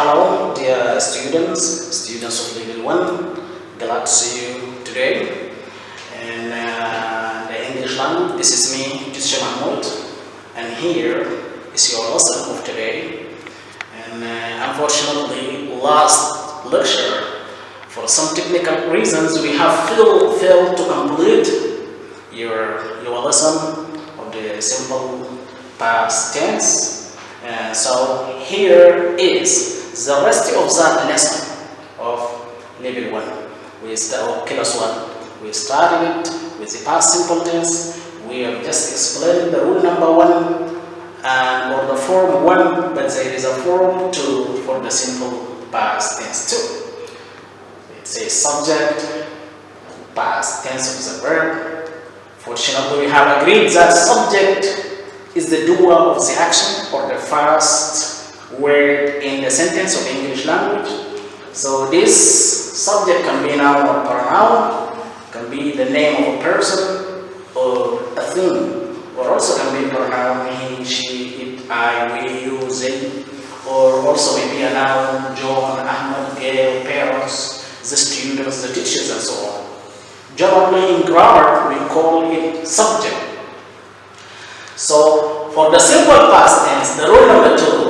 Hello, dear students of level 1. Glad to see you today. And the English language, this is me, teacher Mahmoud. And here is your lesson of today. And unfortunately, last lecture, for some technical reasons, we have failed to complete your lesson of the simple past tense. So here is the rest of that lesson of level 1 with class 1. We started it with the past simple tense. We have just explained the rule number 1 or the form 1, but there is a form 2 for the simple past tense too. It's a subject, past tense of the verb. Fortunately, we have agreed that subject is the doer of the action or the first word in the sentence of English language. So this subject can be noun or pronoun, can be the name of a person or a thing, or also can be pronoun he, she, it, I, we, you, they, or also maybe a noun, John, Ahmed, Gail, parents, the students, the teachers, and so on. Generally in grammar we call it subject. So for the simple past tense, the rule number 2,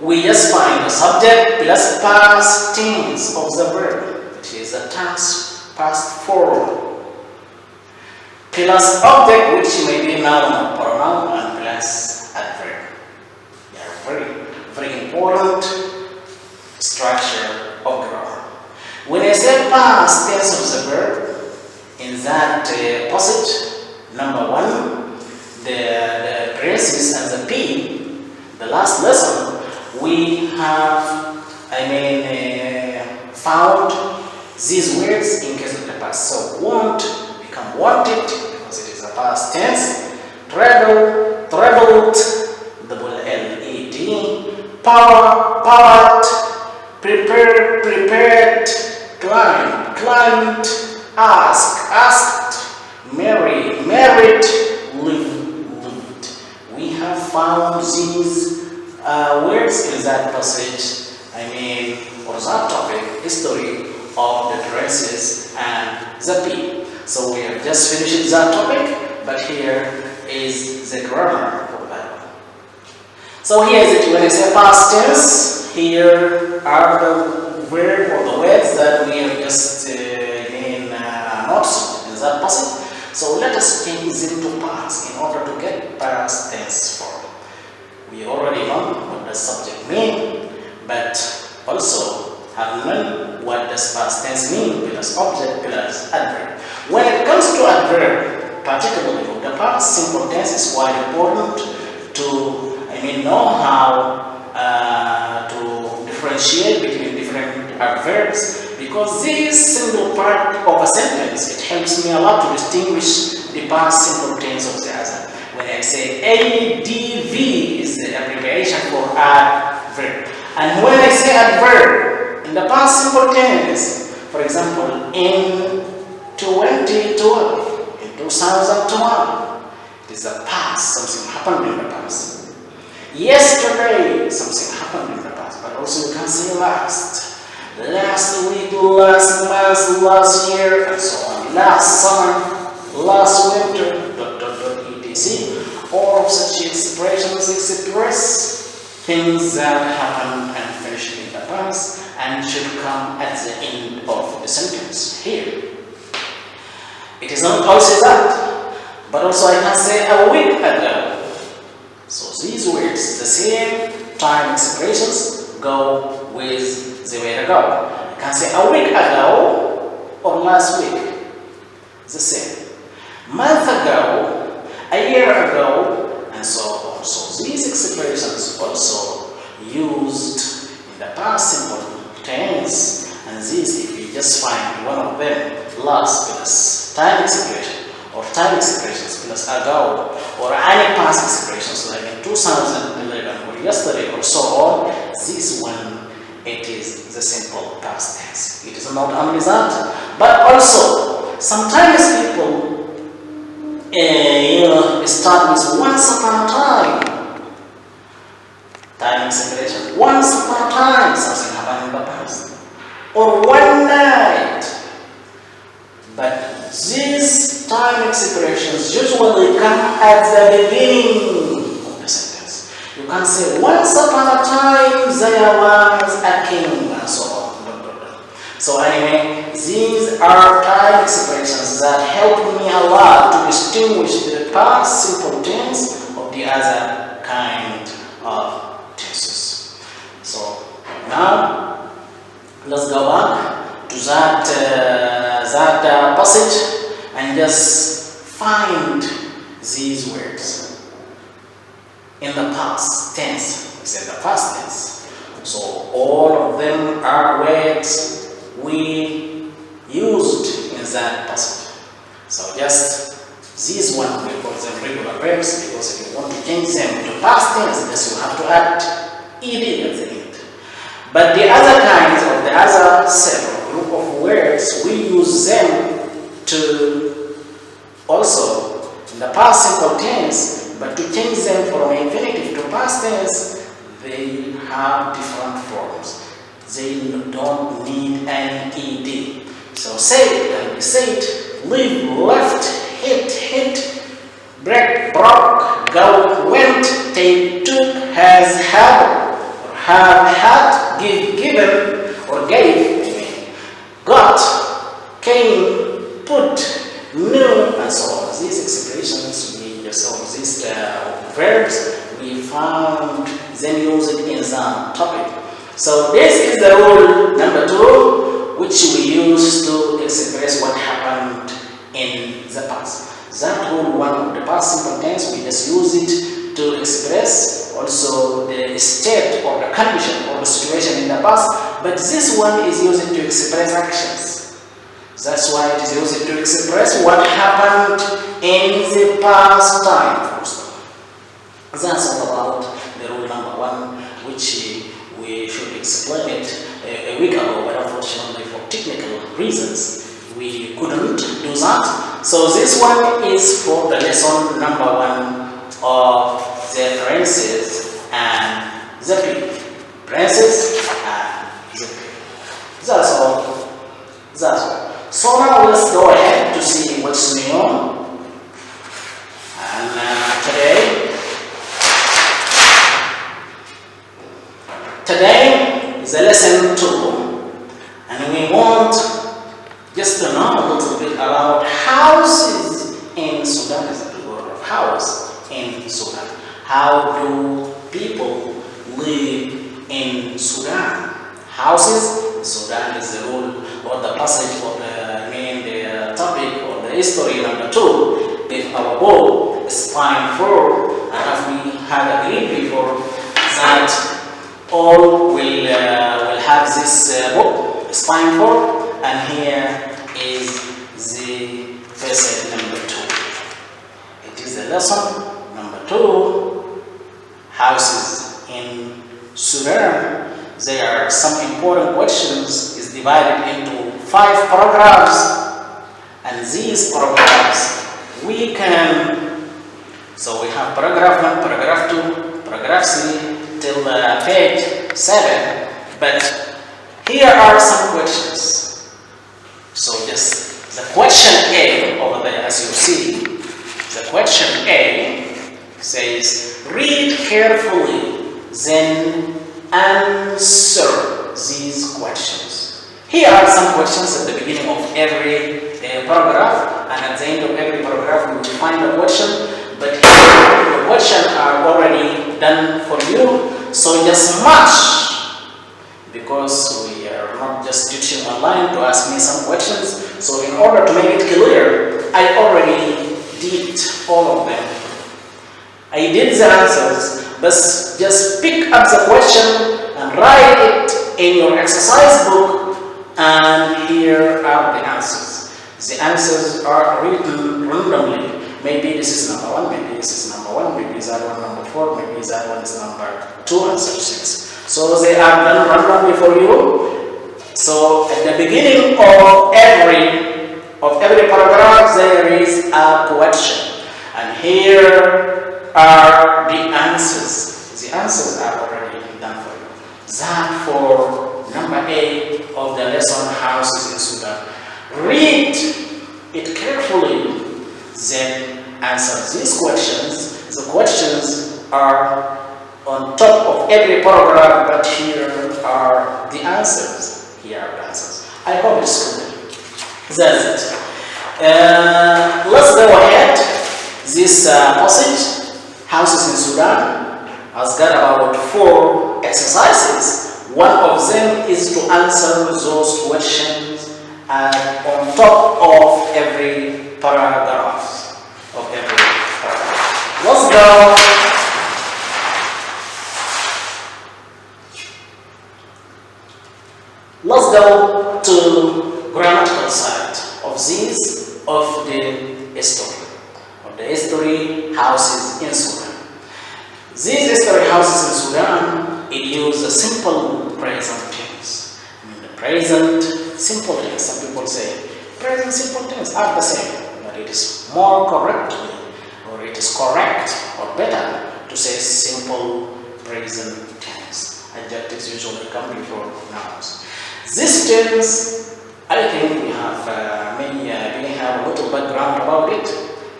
we just find the subject plus past tense of the verb, which is the past form, plus object, which may be noun or pronoun, and plus adverb. They are very, very important structure of grammar. When I say past tense of the verb, in that passage, number 1, the parentheses and the P, the last lesson, we have, found these words in case of the past. So want become wanted because it is a past tense. Travel, traveled, double L-E-D. Power, powered. Prepare, prepared. Climb, climbed. Ask, asked. Marry, married. Live, we have found these words in that passage, or that topic, history of the parentheses and the P. So we have just finished that topic, but here is the grammar for that one. So here is it. When I say past tense, here are the verb or the words that we have just noticed in that passage. So let us change them to past in order to get past tense form. We already know what does subject mean, but also have known what does past tense mean plus object plus adverb. When it comes to adverb, particularly for the past simple tense, is quite important to know how to differentiate between different adverbs. Because this single part of a sentence, it helps me a lot to distinguish the past simple tense of the other. When I say ADV is the abbreviation for adverb. And when I say adverb, in the past simple tense, for example, in 2012, in 2012, it is the past, something happened in the past. Yesterday, something happened in the past, but also you can say last. Last week, last month, last year, and so on. Last summer, last winter, etc. All of such expressions express things that happened and finished in the past and should come at the end of the sentence. Here, it is not also that, but also I can say a week ago. So these words, the same time expressions, go with the way ago. I can say a week ago or last week. The same. Month ago, a year ago, and so on. So these expressions also used in the past simple tense, and these, if you just find one of them, last plus time expression, or time expressions plus ago, or any past expressions like in 2011 or yesterday or so on, this one, it is the simple past tense. It is not only that, but also sometimes people start with once upon a time. Time expression. Once upon a time, something happened in the past. Or one night. But these time expressions usually come at the beginning of the sentence. You can say, once upon a time there was a king, and so on. So anyway, these are time expressions that help me a lot to distinguish the past simple tense of the other kind of tenses. So now let's go back to that passage and just find these words in the past tense. It's in the past tense. So all of them are words we used in that passage. So just these one we call them regular verbs, because if you want to change them to past tense, then you have to add ed at the end. But the other kinds of the other several group of words, we use them to also in the past simple tense, but to change them from infinitive to past tense, they have different forms. They don't need an ed. So say can be said, leave, left, hit, break, broke, go, went, take, took, has, had, or have had, give, given, or gave, got, came, put, knew, and so on. These expressions we just, or these verbs we found them used in the topic. So this is the rule number 2, which we use to express what happened in the past. That rule 1 of the past simple tense, we just use it to express also the state or the condition or the situation in the past, but this one is used to express actions. That's why it is used to express what happened in the past time. That's all about the rule number 1, which we should explain it a week ago, but unfortunately for technical reasons we couldn't do that. So this one is for the lesson number 1 of the phrases and the people. Phrases and the people. That's all. That's all. So now let's go ahead to see what's new. And today is a lesson 2, and we want just to know a little bit about houses in Sudan. Is the word of house in Sudan. How do people live in Sudan? Houses in Sudan is the rule or the passage of the topic or the history number 2 in our book is fine for, and as we had agreed before that all will have this book, Spine 4, and here is the lesson number 2. It is the lesson number 2, houses in Sudan. There are some important questions. It's divided into 5 paragraphs, and these paragraphs we can, so we have paragraph 1, paragraph 2, paragraph 3, till page 7, but here are some questions. So just the question A over there, as you see, the question A says, read carefully, then answer these questions. Here are some questions at the beginning of every paragraph, and at the end of every paragraph we will find a question. But here, the questions are already done for you, so just match, because we are not just teaching online to ask me some questions. So in order to make it clear, I already did all of them. I did the answers, but just pick up the question and write it in your exercise book, and here are the answers. The answers are written randomly. Maybe this is number 1, maybe this is number 1, maybe that one number 4, maybe that one is number 2, and such things. So they are done randomly for you. So at the beginning of every paragraph there is a question, and here are the answers. The answers are already That for number 8 of the lesson houses in Sudan. Read it carefully, then answer these questions. The questions are on top of every paragraph, but here are the answers. Here are the answers. I hope it's good. That's it. Let's go ahead. This passage, houses in Sudan, has got about 4 exercises. One of them is to answer those questions on top of every paragraph. Let's go. Let's go to grammatical side of the history houses in Sudan. These history houses in Sudan, it use a simple present tense. The present simple tense. Some people say present simple tense are the same, but it is more correctly, or it is correct or better to say simple present tense. Adjectives usually come before nouns. This tense, I think we have may have a little background about it.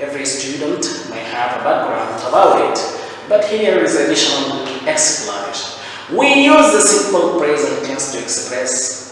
Every student may have a background about it, but here is additional explanation. We use the simple present tense to express